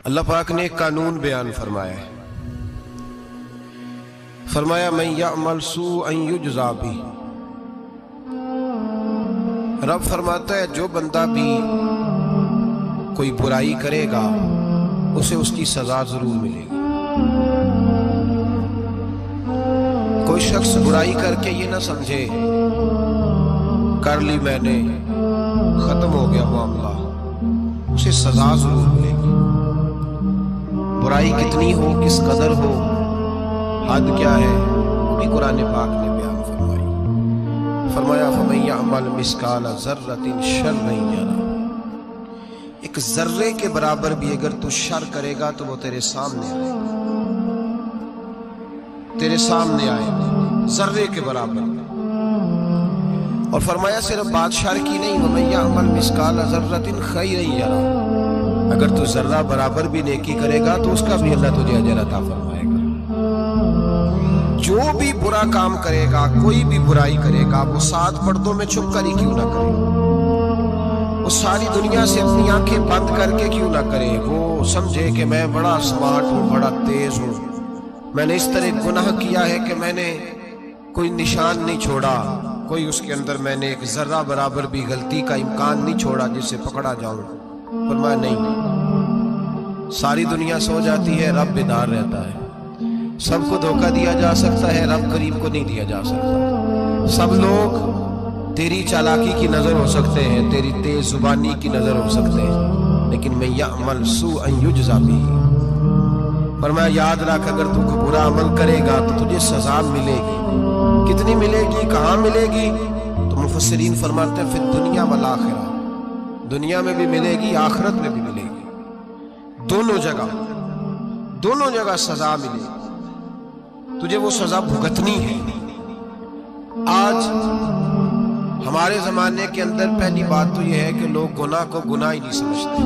اللہ پاک نے ایک قانون بیان فرمایا ہے، فرمایا من یعمل سوءا یجزا بہ۔ رب فرماتا ہے جو بندہ بھی کوئی برائی کرے گا اسے اس کی سزا ضرور ملے گی۔ کوئی شخص برائی کر کے یہ نہ سمجھے کر لی میں نے ختم ہو گیا معاملہ، اسے سزا ضرور ملے گی۔ برائی کتنی ہو، کس قدر ہو، حد کیا ہے، وہ بھی قرآن پاک نے بیان فرمائی۔ فرمایا فَمَن يَعْمَلْ مِثْقَالَ ذَرَّةٍ شَرًّا يَرَهُ۔ ایک ذرے کے برابر بھی اگر تو شر کرے گا تو وہ تیرے سامنے آئے گا، تیرے سامنے آئے گا، ذرے کے برابر۔ اور فرمایا صرف بات شر کی نہیں، وَمَن يَعْمَلْ مِثْقَالَ ذَرَّةٍ خَيْرًا يَرَهُ۔ اگر تو ذرہ برابر بھی نیکی کرے گا تو اس کا بھی اللہ تجھے اجر عطا فرمائے گا۔ جو بھی برا کام کرے گا، کوئی بھی برائی کرے گا، وہ 7 پردوں میں چھپ کر ہی کیوں نہ کرے، وہ ساری دنیا سے اپنی آنکھیں بند کر کے کیوں نہ کرے، وہ سمجھے کہ میں بڑا سمارٹ ہوں، بڑا تیز ہوں، میں نے اس طرح گناہ کیا ہے کہ میں نے کوئی نشان نہیں چھوڑا، کوئی اس کے اندر میں نے ایک ذرہ برابر بھی غلطی کا امکان نہیں چھوڑا جس سے پکڑا جاؤں۔ فرمایا نہیں، ساری دنیا سو جاتی ہے، رب بیدار رہتا ہے۔ سب کو دھوکہ دیا جا سکتا ہے، رب کریم کو نہیں دیا جا سکتا۔ سب لوگ تیری چالاکی کی نظر ہو سکتے ہیں، تیری تیز زبانی کی نظر ہو سکتے ہیں، لیکن من یعمل سوءا یجزا بہ۔ فرمایا یاد رکھ اگر تو کوئی برا عمل کرے گا تو تجھے سزا ملے گی۔ کتنی ملے گی، کہاں ملے گی؟ تو مفسرین فرماتے ہیں فی الدنیا والآخرہ، دنیا میں بھی ملے گی، آخرت میں بھی ملے گی، دونوں جگہ سزا ملے گی، تجھے وہ سزا بھگتنی ہے۔ آج ہمارے زمانے کے اندر پہلی بات تو یہ ہے کہ لوگ گناہ کو گناہ ہی نہیں سمجھتے۔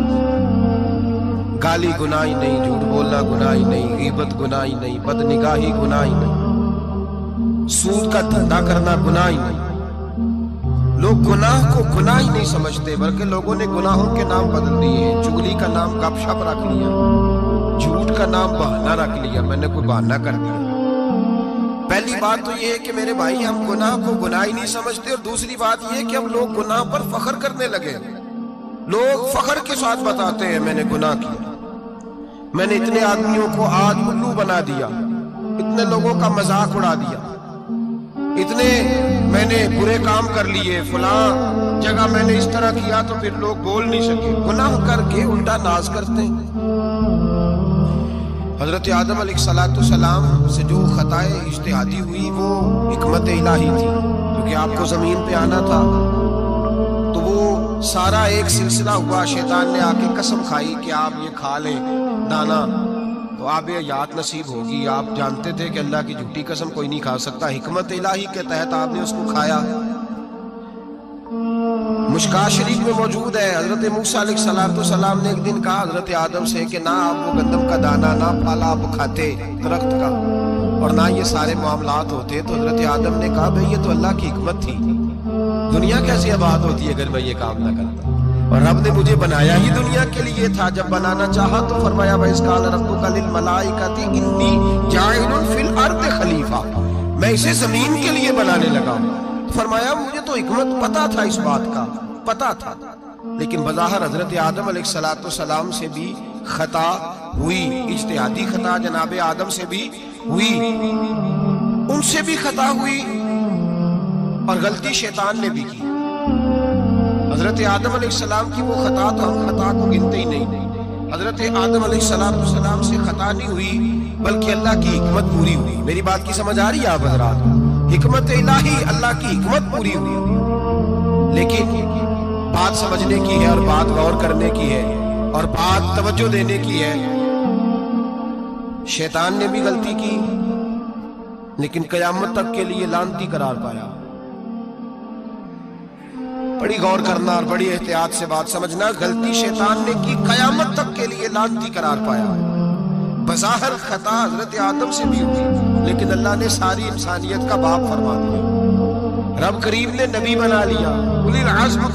گالی گناہ ہی نہیں، جھوٹ بولنا گناہ ہی نہیں، غیبت گناہ ہی نہیں، بد نگاہی گناہ ہی نہیں، سود کا دھندا کرنا گناہ ہی نہیں۔ لوگ گناہ کو گناہ ہی نہیں سمجھتے، بلکہ لوگوں نے گناہوں کے نام بدل دیے ہیں۔ چغلی کا نام گپ شپ رکھ لیا، جھوٹ کا نام بہانہ رکھ لیا، میں نے کوئی بہانہ کر دیا۔ پہلی بات تو یہ ہے کہ میرے بھائی ہم گناہ کو گناہ ہی نہیں سمجھتے، اور دوسری بات یہ ہے کہ ہم لوگ گناہ پر فخر کرنے لگے۔ لوگ فخر کے ساتھ بتاتے ہیں میں نے گناہ کیا، میں نے اتنے آدمیوں کو آج الو بنا دیا، اتنے لوگوں کا مذاق اڑا دیا، اتنے میں نے برے کام کر لیے، فلاں جگہ میں نے اس طرح کیا تو پھر لوگ بول نہیں سکے۔ گناہ کر کے الٹا ناز کرتے ہیں۔ حضرت آدم علیہ السلام سے جو خطائے اجتہادی ہوئی وہ حکمت الہی تھی، کیونکہ آپ کو زمین پہ آنا تھا، تو وہ سارا ایک سلسلہ ہوا۔ شیطان نے آ کے قسم کھائی کہ آپ یہ کھا لیں دانا تو آپ یہ حیات نصیب ہوگی۔ آپ جانتے تھے کہ اللہ کی جھوٹی قسم کوئی نہیں کھا سکتا، حکمت الہی کے تحت آپ نے اس کو کھایا۔ مشکاہ شریف میں موجود ہے، حضرت موسیٰ علیہ السلام نے ایک دن کہا حضرت آدم سے کہ نہ آپ وہ گندم کا دانہ، نہ پھل آپ کھاتے درخت کا، اور نہ یہ سارے معاملات ہوتے۔ تو حضرت آدم نے کہا بھئی یہ تو اللہ کی حکمت تھی، دنیا کیسی آباد ہوتی ہے اگر میں یہ کام نہ کرتا، اور رب نے مجھے بنایا ہی دنیا کے لیے تھا۔ جب بنانا چاہا تو فرمایا وَإِذْ قَالَ رَبُّكَ لِلْمَلَائِكَةِ إِنِّي جَاعِلٌ فِي الْأَرْضِ خَلِيفَةً، میں اسے زمین کے لیے بنانے لگا ہوں۔ فرمایا مجھے تو حکمت پتا تھا، اس بات کا پتا تھا، لیکن بظاہر حضرت آدم علیہ السلام سے بھی خطا ہوئی، اجتہادی خطا جناب آدم سے بھی ہوئی، ان سے بھی خطا ہوئی، اور غلطی شیطان نے بھی کی۔ حضرت آدم علیہ السلام کی وہ خطا تو ہم خطا کو گنتے ہی نہیں۔ حضرت آدم علیہ السلام سے خطا نہیں ہوئی بلکہ اللہ کی حکمت پوری ہوئی۔ میری بات کی سمجھ آ رہی ہے آپ حضرات؟ حکمت الہی، اللہ کی حکمت پوری ہوئی، لیکن بات سمجھنے کی ہے، اور بات غور کرنے کی ہے، اور بات توجہ دینے کی ہے۔ شیطان نے بھی غلطی کی لیکن قیامت تک کے لیے لعنتی قرار پایا۔ بڑی غور کرنا اور بڑی احتیاط سے بات سمجھنا، غلطی شیطان نے کی، قیامت تک کے لیے لعنتی قرار پایا۔ بظاہر خطا حضرت آدم سے بھی ہوئی، لیکن اللہ نے ساری انسانیت کا باپ فرما دیا۔ رب کریم نے نبی بنا لیا، اولی العزم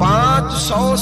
500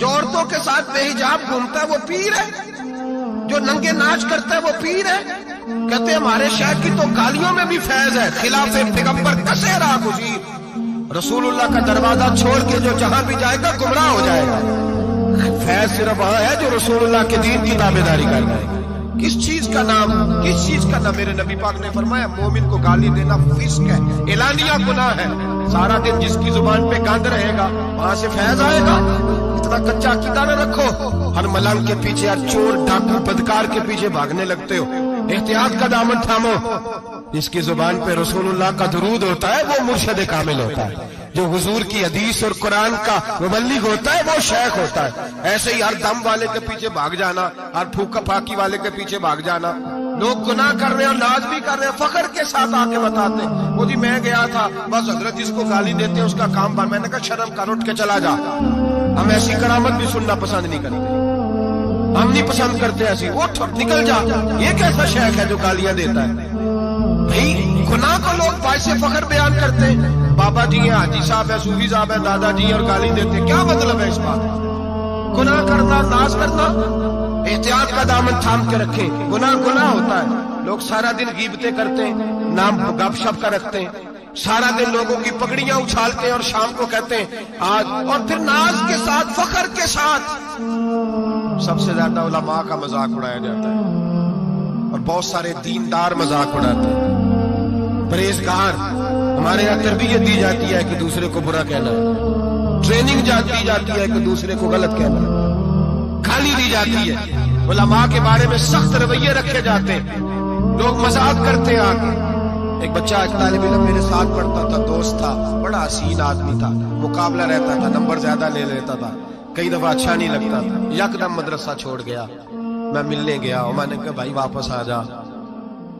جو عورتوں کے ساتھ بے حجاب گھومتا ہے وہ پیر ہے، جو ننگے ناچ کرتا ہے وہ پیر ہے۔ کہتے ہیں ہمارے شیخ کی تو گالیوں میں بھی فیض ہے، خلاف پیغمبر کسے راہ گزیر، رسول اللہ کا دروازہ چھوڑ کے جو جہاں بھی جائے گا گمراہ ہو جائے گا۔ فیض صرف وہاں ہے جو رسول اللہ کے دین کی تابعداری کر رہا ہے۔ کس چیز کا نام، کس چیز کا نام؟ میرے نبی پاک نے فرمایا مومن کو گالی دینا فسق ہے، اعلانیہ گناہ ہے۔ سارا دن جس کی زبان پہ گند رہے گا وہاں سے فیض آئے گا؟ اتنا کچا عقیدہ نہ رکھو، ہر ملنگ کے پیچھے، ہر چور ڈاکو بدکار کے پیچھے بھاگنے لگتے ہو۔ احتیاط کا دامن تھامو۔ جس کی زبان پہ رسول اللہ کا درود ہوتا ہے وہ مرشد کامل ہوتا ہے، جو حضور کی حدیث اور قرآن کا مبلغ ہوتا ہے وہ شیخ ہوتا ہے۔ ایسے ہی ہر دم والے کے پیچھے بھاگ جانا، ہر پھوکا پھاکی والے کے پیچھے بھاگ جانا۔ لوگ گناہ کر رہے ہیں اور ناز بھی کر رہے ہیں، فخر کے ساتھ آ کے بتاتے ہیں وہ جی میں گیا تھا، بس حضرت جس کو گالی دیتے ہیں اس کا کام بن۔ میں نے کہا شرم کر، اٹھ کے چلا جا۔ ہم ایسی کرامت بھی سننا پسند نہیں کرتے، ہم نہیں پسند کرتے ایسی، اٹھ نکل جا۔ یہ کیسا شیخ ہے جو گالیاں دیتا ہے؟ بھائی گناہ کو لوگ باعث فخر بیان کرتے ہیں، بابا جی ہیں، حاجی صاحب ہیں، صوفی صاحب ہیں، دادا جی ہیں اور گالی دیتے ہیں۔ کیا مطلب ہے اس بات؟ گناہ کرنا، ناز کرنا، احتیاط کا دامن تھام کے رکھیں۔ گناہ گناہ ہوتا ہے۔ لوگ سارا دن غیبتیں کرتے ہیں، نام گپ شپ کا رکھتے ہیں، سارا دن لوگوں کی پگڑیاں اچھالتے ہیں اور شام کو کہتے ہیں آج، اور پھر ناز کے ساتھ، فخر کے ساتھ۔ سب سے زیادہ علماء کا مذاق اڑایا جاتا ہے اور بہت سارے دیندار مذاق اڑاتے ہیں۔ پرہیزگار، ہمارے یہاں تربیت دی جاتی ہے کہ دوسرے کو برا کہنا ہے، ٹریننگ دی جاتی ہے کہ دوسرے کو غلط کہنا ہے، گالی دی جاتی ہے، علماء کے بارے میں سخت رویے رکھے جاتے ہیں، لوگ مذاق کرتے ہیں۔ آگے ایک بچہ، ایک طالب علم میرے ساتھ پڑھتا تھا، دوست تھا، بڑا حسین آدمی تھا، مقابلہ رہتا تھا، نمبر زیادہ لے لیتا تھا، کئی دفعہ اچھا نہیں لگتا تھا۔ یکدم مدرسہ چھوڑ گیا، میں ملنے گیا اور میں نے کہا بھائی واپس آ جا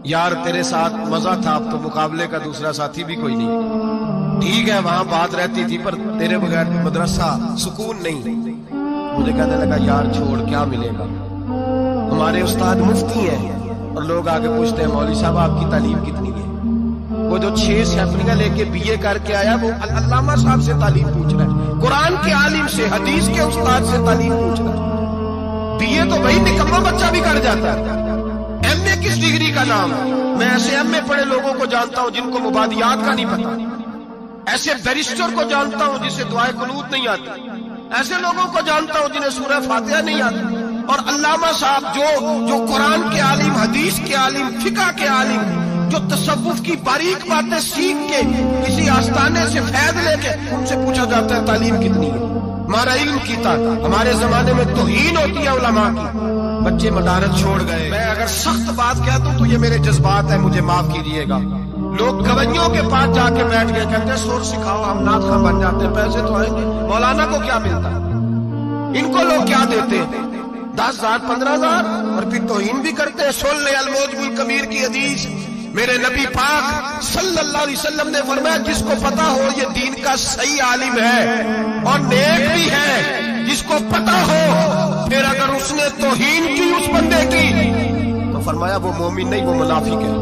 یار، تیرے ساتھ مزہ تھا، اب تو مقابلے کا دوسرا ساتھی بھی کوئی نہیں۔ ٹھیک ہے وہاں بات رہتی تھی پر تیرے بغیر مدرسہ سکون نہیں۔ مجھے کہنے لگا یار چھوڑ، کیا ملے گا؟ ہمارے استاد مفتی ہیں اور لوگ آگے پوچھتے ہیں مولوی صاحب آپ کی تعلیم کتنی ہے؟ وہ جو 6 سیفنگا لے کے BA کر کے آیا وہ علامہ صاحب سے تعلیم پوچھ رہا ہے، قرآن کے عالم سے، حدیث کے استاد سے تعلیم پوچھ رہا ہے۔ BA تو وہی نکما بچہ بھی کر جاتا ہے، MA کس ڈگری کا نام ہے؟ میں ایسے MA پڑھے لوگوں کو جانتا ہوں جن کو مبادیات کا نہیں پتا، ایسے بیرسٹر کو جانتا ہوں جسے دعائے قنوت نہیں آتی، ایسے لوگوں کو جانتا ہوں جنہیں سورہ فاتحہ نہیں آتی۔ اور علامہ صاحب جو قرآن کے عالم، حدیث کے عالم، فقہ کے عالم، جو تصوف کی باریک باتیں سیکھ کے کسی آستانے سے فیض لے کے، ان سے پوچھا جاتا ہے تعلیم کتنی ہے؟ ہمارا علم کیتا، ہمارے زمانے میں توہین ہوتی ہے علماء کی، بچے مدارس چھوڑ گئے۔ میں اگر سخت بات کہہ دوں تو یہ میرے جذبات ہیں، مجھے معاف کیجیے گا۔ لوگ گویوں کے پاس جا کے بیٹھ گئے، کہتے ہیں سور سکھاؤ، ہم نعت خواں بن جاتے ہیں، پیسے تو آئیں گے۔ مولانا کو کیا ملتا ہے؟ ان کو لوگ کیا دیتے ہیں؟ 10,000 15,000، اور پھر توہین بھی کرتے ہیں۔ سن لے الموجب الکبیر کی حدیث، میرے نبی پاک صلی اللہ علیہ وسلم نے فرمایا جس کو پتا ہو یہ دین کا صحیح عالم ہے اور نیک بھی ہے، جس کو پتا ہو، پھر اگر اس نے توہین کی اس بندے کی تو فرمایا وہ مومن نہیں، وہ منافق ہے،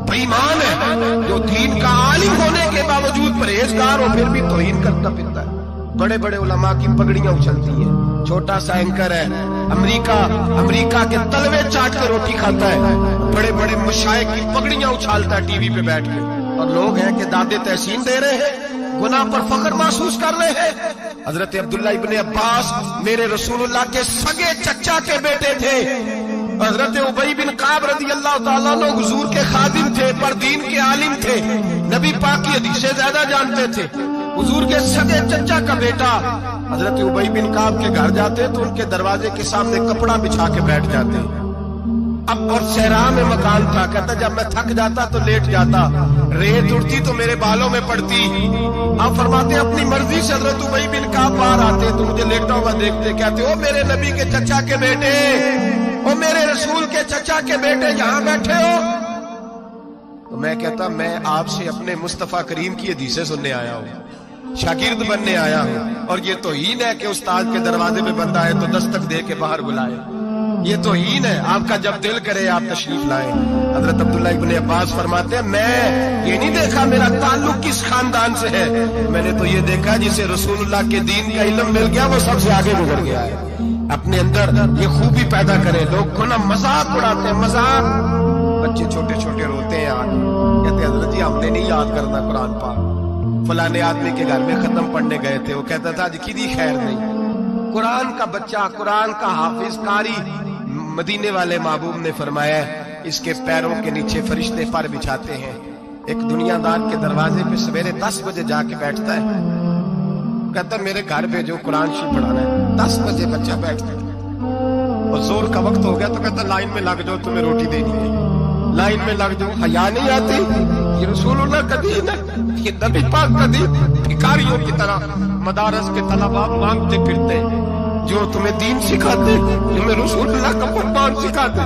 بے ایمان ہے، جو دین کا عالم ہونے کے باوجود پرہیزگار ہو پھر بھی توہین کرتا پھرتا ہے۔ بڑے بڑے علماء کی پگڑیاں اچھلتی ہیں، چھوٹا سا اینکر ہے، امریکہ کے تلوے چاٹ کے روٹی کھاتا ہے، بڑے بڑے مشائخ کی پگڑیاں اچھالتا ہے ٹی وی پہ بیٹھ کے، اور لوگ ہیں کہ دادے تحسین دے رہے ہیں، گناہ پر فخر محسوس کر رہے ہیں۔ حضرت عبداللہ ابن عباس میرے رسول اللہ کے سگے چچا کے بیٹے تھے، حضرت ابی بن کعب رضی اللہ تعالیٰ عنہ حضور کے خادم تھے، پر دین کے عالم تھے، نبی پاک کی حدیثیں زیادہ جانتے تھے۔ حضور کے سگے چچا کا بیٹا حضرت ابی بن کعب کے گھر جاتے تو ان کے دروازے کے سامنے کپڑا بچھا کے بیٹھ جاتے۔ اب اور صحرا میں مکان تھا، کہتا جب میں تھک جاتا تو لیٹ جاتا، ریت اڑتی تو میرے بالوں میں پڑتی۔ آپ فرماتے اپنی مرضی سے حضرت ابی بن کعب باہر آتے تو مجھے لیٹا ہوا دیکھتے، کہتے او میرے نبی کے چچا کے بیٹے، او میرے رسول کے چچا کے بیٹے یہاں بیٹھے ہو؟ تو میں کہتا میں آپ سے اپنے مصطفیٰ کریم کی حدیثیں سننے آیا ہوں، شاگرد بننے آیا ہوں، اور یہ توہین ہے کہ استاد کے دروازے میں بندہ ہے تو دستک دے کے باہر بلائے۔ یہ تو ہین ہے، آپ کا جب دل کرے آپ تشریف لائیں۔ حضرت عبداللہ ابن عباس فرماتے ہیں میں یہ نہیں دیکھا میرا تعلق کس خاندان سے ہے، میں نے تو یہ دیکھا جسے رسول اللہ کے دین کا علم مل گیا وہ سب سے آگے گزر گیا ہے۔ اپنے اندر یہ خوبی پیدا کرے۔ لوگ کو نا مذاق اڑاتے ہیں، مذاق، بچے چھوٹے چھوٹے روتے ہیں، آج کہتے ہیں حضرت جی ہم نے نہیں یاد کرنا قرآن پاک، فلانے آدمی کے گھر میں ختم پڑھنے گئے تھے، وہ کہتا تھا جی کدی خیر نہیں۔ قرآن کا بچہ، قرآن کا حافظ قاری، مدینے والے محبوب نے فرمایا ہے اس کے پیروں کے نیچے فرشتے پر بچھاتے ہیں۔ ایک دنیا دار کے دروازے پہ سویرے 10 بجے جا کے بیٹھتا ہے، کہتا ہے میرے گھر پہ جو قرآن شریف پڑھانا ہے، 10 بجے بچہ بیٹھتا ہے، اور زور کا وقت ہو گیا تو کہتا ہے لائن میں لگ جاؤ تمہیں روٹی دینی ہے، لائن میں لگ جاؤ۔ حیا نہیں آتی؟ یہ رسول اللہ کا دین ہے، یہ نبی پاک کا دین۔ بھکاریوں کی طرح مدارس کے طلباء مانگتے پھرتے جو تمہیں دین سکھاتے، تمہیں رسول اللہ کا فرمان سکھاتے،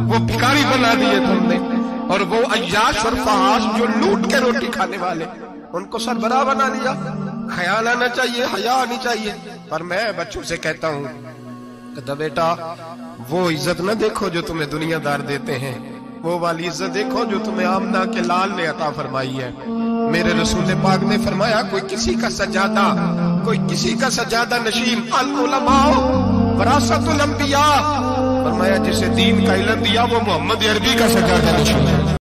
وہ بھکاری بنا دیے تم نے، اور وہ عیاش اور فحاش جو لوٹ کے روٹی کھانے والے ان کو سربراہ بنا لیا۔ خیال آنا چاہیے، حیا آنی چاہیے۔ پر میں بچوں سے کہتا ہوں کہ بیٹا وہ عزت نہ دیکھو جو تمہیں دنیا دار دیتے ہیں، وہ والی عزت دیکھو جو تمہیں آمنہ کے لال نے عطا فرمائی ہے۔ میرے رسول پاک نے فرمایا کوئی کسی کا سجادہ، کوئی کسی کا سجادہ نشین، العلماء وراثۃ الانبیاء، فرمایا جسے دین کا علم دیا وہ محمد عربی کا سجادہ نشین ہے۔